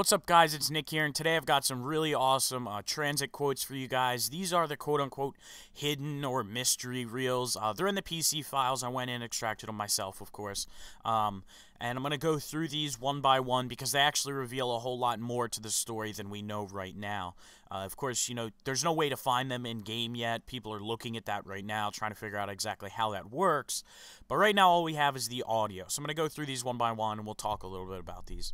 What's up, guys? It's Nick here, and today I've got some really awesome TranZit quotes for you guys. These are the quote-unquote hidden or mystery reels. They're in the PC files. I went in and extracted them myself, of course. And I'm going to go through these one by one because they actually reveal a whole lot more to the story than we know right now. Of course, you know, there's no way to find them in-game yet. People are looking at that right now, trying to figure out exactly how that works. But right now, all we have is the audio. So I'm going to go through these one by one, and we'll talk a little bit about these.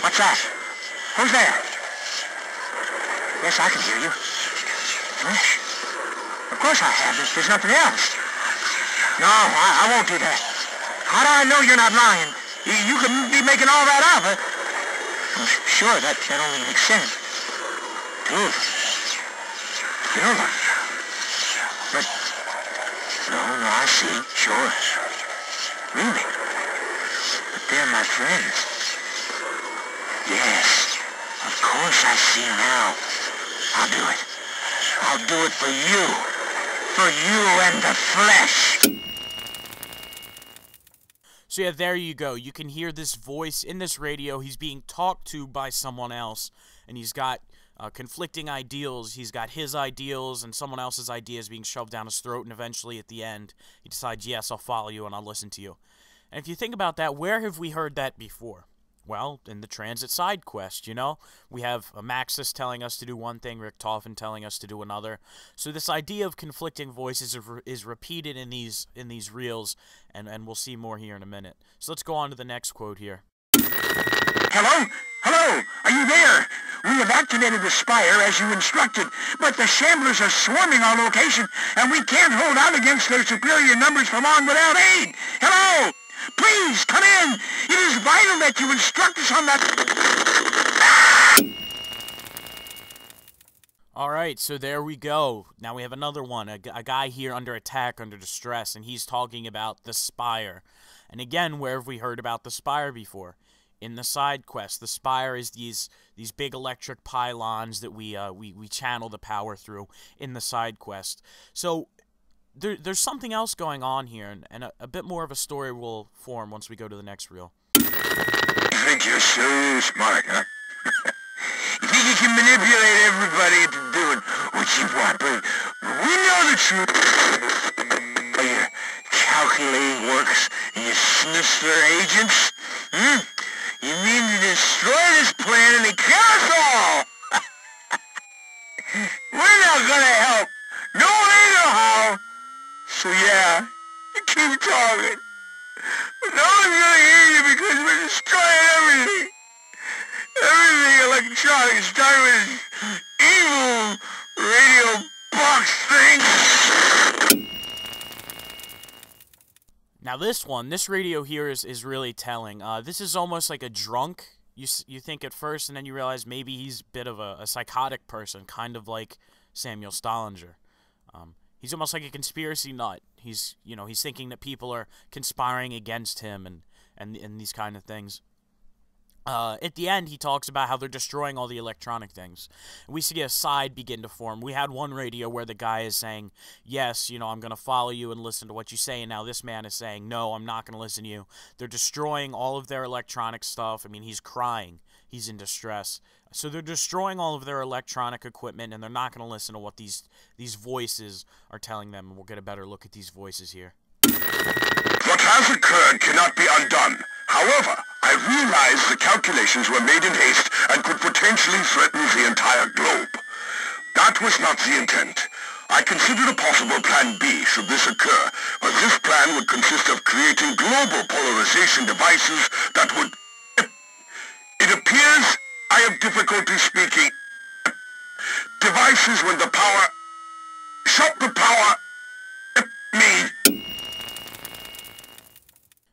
What's that? Who's there? Yes, I can hear you. Flesh? Of course I have. There's nothing else. No, I won't do that. How do I know you're not lying? You could be making all that up, huh? Well, sure, that only makes sense. Two of them. Kill them. But, no, I see. Sure. Really? But they're my friends. Yes, of course I see now. I'll do it. I'll do it for you. For you and the flesh. So yeah, there you go. You can hear this voice in this radio. He's being talked to by someone else, and he's got conflicting ideals. He's got his ideals and someone else's ideas being shoved down his throat, and eventually at the end, he decides, yes, I'll follow you and I'll listen to you. And if you think about that, where have we heard that before? Well, in the TranZit side quest, you know? We have a Maxis telling us to do one thing, Rick Toffin telling us to do another. So this idea of conflicting voices is repeated in these reels, and we'll see more here in a minute. So let's go on to the next quote here. Hello? Hello? Are you there? We have activated the Spire as you instructed, but the Shamblers are swarming our location, and we can't hold out against their superior numbers for long without aid. Hello? Please, come in! It is vital that you instruct us on that... Alright, so there we go. Now we have another one, a guy here under attack, under distress, and he's talking about the Spire. And again, where have we heard about the Spire before? In the side quest. The Spire is these big electric pylons that we channel the power through in the side quest. So... There's something else going on here, and a bit more of a story will form once we go to the next reel. You think you're so smart, huh? You think you can manipulate everybody into doing what you want, but we know the truth. All your calculating works and your sinister agents? You mean to destroy this plan and kill us all? We're not gonna help. No way, no how. So yeah, you keep talking. But no one's gonna hear you because we're destroying everything. Everything electronic, starting with this evil radio box thing. Now this radio here is really telling. This is almost like a drunk. You think at first, and then you realize maybe he's a bit of a psychotic person, kind of like Samuel Stollinger. He's almost like a conspiracy nut. He's thinking that people are conspiring against him and these kind of things. At the end, he talks about how they're destroying all the electronic things. We see a side begin to form. We had one radio where the guy is saying, yes, I'm going to follow you and listen to what you say, and now this man is saying, no, I'm not going to listen to you. They're destroying all of their electronic stuff. I mean, he's crying. He's in distress. So they're destroying all of their electronic equipment, and they're not going to listen to what these voices are telling them. And we'll get a better look at these voices here. What has occurred cannot be undone. However, I realize the calculations were made in haste and could potentially threaten the entire globe. That was not the intent. I considered a possible plan B should this occur, but this plan would consist of creating global polarization devices that would... It appears I have difficulty speaking. Devices when the power... Shut the power... me.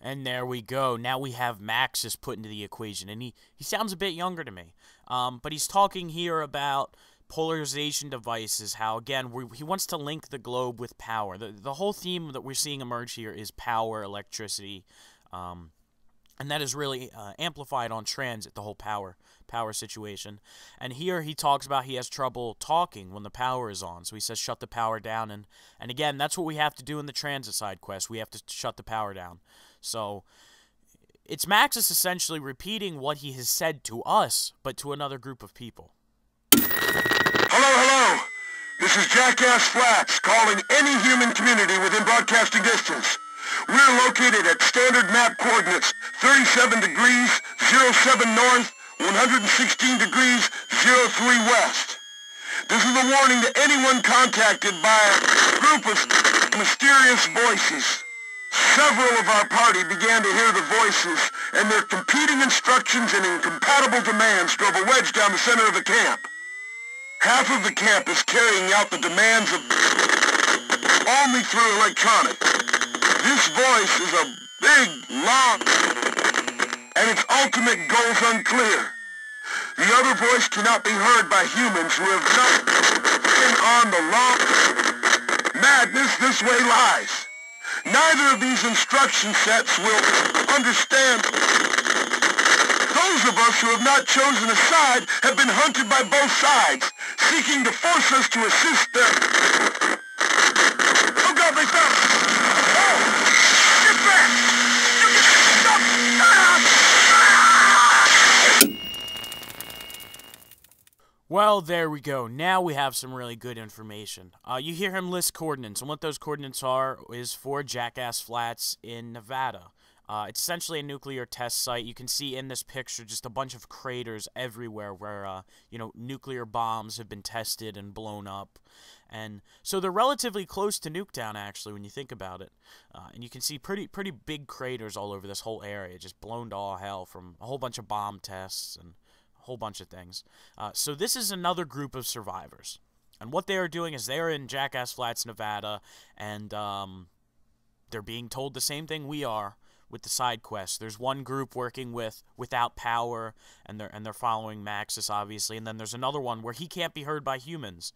And there we go. Now we have Maxis put into the equation, and he sounds a bit younger to me. But he's talking here about polarization devices, how, again, he wants to link the globe with power. The whole theme that we're seeing emerge here is power, electricity, and that is really amplified on TranZit, the whole power situation. And here he talks about he has trouble talking when the power is on. So he says shut the power down. And again, that's what we have to do in the TranZit side quest. We have to shut the power down. So it's Maxis essentially repeating what he has said to us, but to another group of people. Hello. This is Jackass Flats, calling any human community within broadcasting distance. We're located at standard map coordinates 37 degrees, 07 north, 116 degrees, 03 west. This is a warning to anyone contacted by a group of mysterious voices. Several of our party began to hear the voices, and their competing instructions and incompatible demands drove a wedge down the center of the camp. Half of the camp is carrying out the demands of only through electronics. This voice is a big, long, and its ultimate goal's unclear. The other voice cannot be heard by humans who have not been on the long madness this way lies. Neither of these instruction sets will understand. Those of us who have not chosen a side have been hunted by both sides, seeking to force us to assist them. Oh God, they found us! Oh! Get back! You can stop! Well, there we go. Now we have some really good information. You hear him list coordinates, and what those coordinates are is for Jackass Flats in Nevada. It's essentially a nuclear test site. You can see in this picture just a bunch of craters everywhere where, nuclear bombs have been tested and blown up. And so they're relatively close to Nuketown, actually, when you think about it. And you can see pretty big craters all over this whole area, just blown to all hell from a whole bunch of bomb tests and a whole bunch of things. So this is another group of survivors. And what they are doing is they're in Jackass Flats, Nevada, and they're being told the same thing we are with the side quests. There's one group working without power, and they're following Maxis, obviously, and then there's another one where he can't be heard by humans,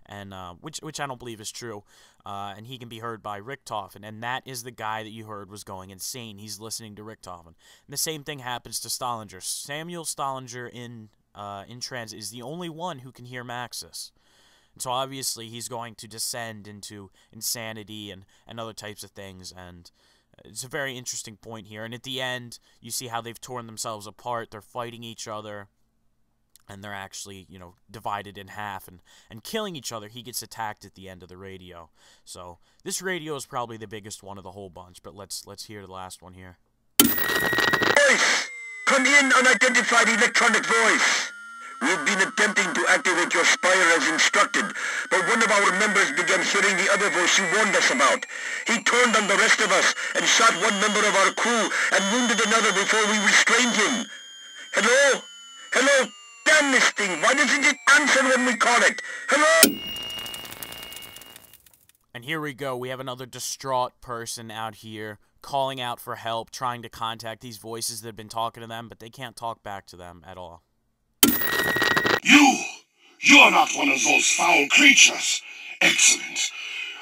and which I don't believe is true, and he can be heard by Richtofen, and that is the guy that you heard was going insane. He's listening to Richtofen. And the same thing happens to Stollinger. Samuel Stollinger in TranZit is the only one who can hear Maxis. And so obviously he's going to descend into insanity and other types of things, and it's a very interesting point here. And at the end, you see how they've torn themselves apart. They're fighting each other, and they're actually, divided in half and killing each other. He gets attacked at the end of the radio. So this radio is probably the biggest one of the whole bunch, but let's hear the last one here. Voice! Come in, unidentified electronic voice! We've been attempting to activate your Spire as instructed, but one of our members began hearing the other voice you warned us about. He turned on the rest of us and shot one member of our crew and wounded another before we restrained him. Hello? Hello? Damn this thing! Why doesn't it answer when we call it? Hello? And here we go. We have another distraught person out here calling out for help, trying to contact these voices that have been talking to them, but they can't talk back to them at all. You're not one of those foul creatures. Excellent.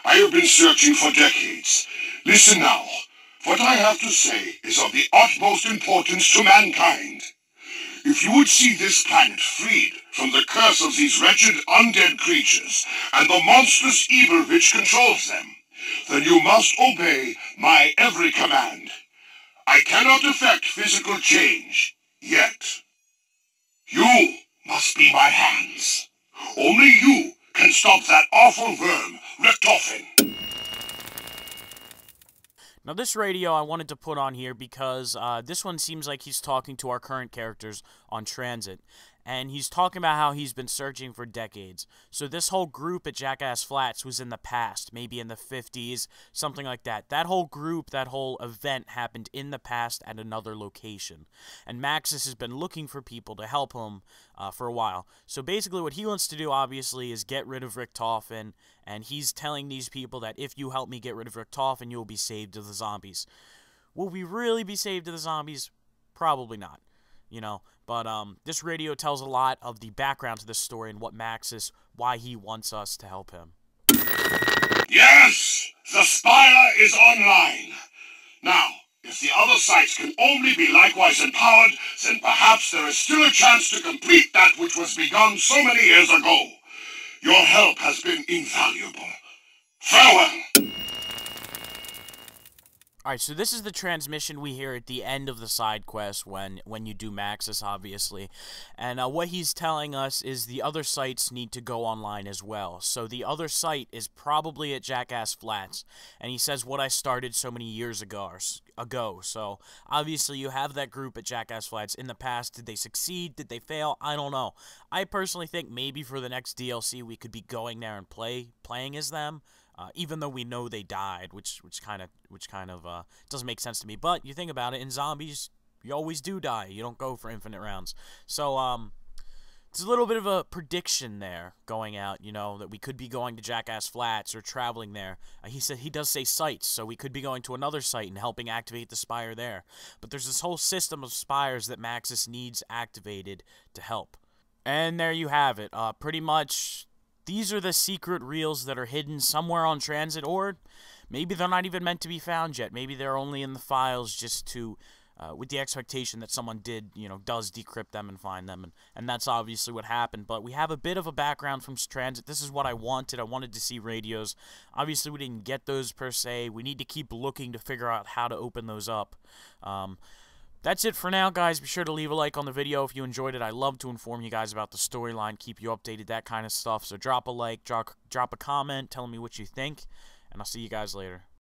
I have been searching for decades. Listen now. What I have to say is of the utmost importance to mankind. If you would see this planet freed from the curse of these wretched undead creatures and the monstrous evil which controls them, then you must obey my every command. I cannot effect physical change, yet. You must be my hands. Only you can stop that awful worm, Richtofen. Now this radio I wanted to put on here because this one seems like he's talking to our current characters on TranZit. And he's talking about how he's been searching for decades. So this whole group at Jackass Flats was in the past, maybe in the 50s, something like that. That whole group, that whole event happened in the past at another location. And Maxis has been looking for people to help him for a while. So basically what he wants to do, obviously, is get rid of Richtofen. And he's telling these people that if you help me get rid of Richtofen, you'll be saved to the zombies. Will we really be saved to the zombies? Probably not. But this radio tells a lot of the background to this story and what Maxis, why he wants us to help him. Yes! The Spire is online! Now, if the other sites can only be likewise empowered, then perhaps there is still a chance to complete that which was begun so many years ago. Your help has been invaluable. Farewell! Alright, so this is the transmission we hear at the end of the side quest when you do Maxis, obviously. And what he's telling us is the other sites need to go online as well. So the other site is probably at Jackass Flats. And he says what I started so many years ago. So obviously you have that group at Jackass Flats in the past. Did they succeed? Did they fail? I don't know. I personally think maybe for the next DLC we could be going there and playing as them. Even though we know they died, which kind of doesn't make sense to me. But you think about it, in zombies, you always do die. You don't go for infinite rounds. So it's a little bit of a prediction there going out. You know that we could be going to Jackass Flats or traveling there. He does say sites, so we could be going to another site and helping activate the Spire there. But there's this whole system of Spires that Maxis needs activated to help. And there you have it. Pretty much. These are the secret reels that are hidden somewhere on TranZit, or maybe they're not even meant to be found yet. Maybe they're only in the files just to, with the expectation that someone does decrypt them and find them, and that's obviously what happened. But we have a bit of a background from TranZit. This is what I wanted. I wanted to see radios. Obviously, we didn't get those per se. We need to keep looking to figure out how to open those up. That's it for now, guys. Be sure to leave a like on the video if you enjoyed it. I love to inform you guys about the storyline, keep you updated, that kind of stuff. So drop a like, drop a comment, tell me what you think, and I'll see you guys later.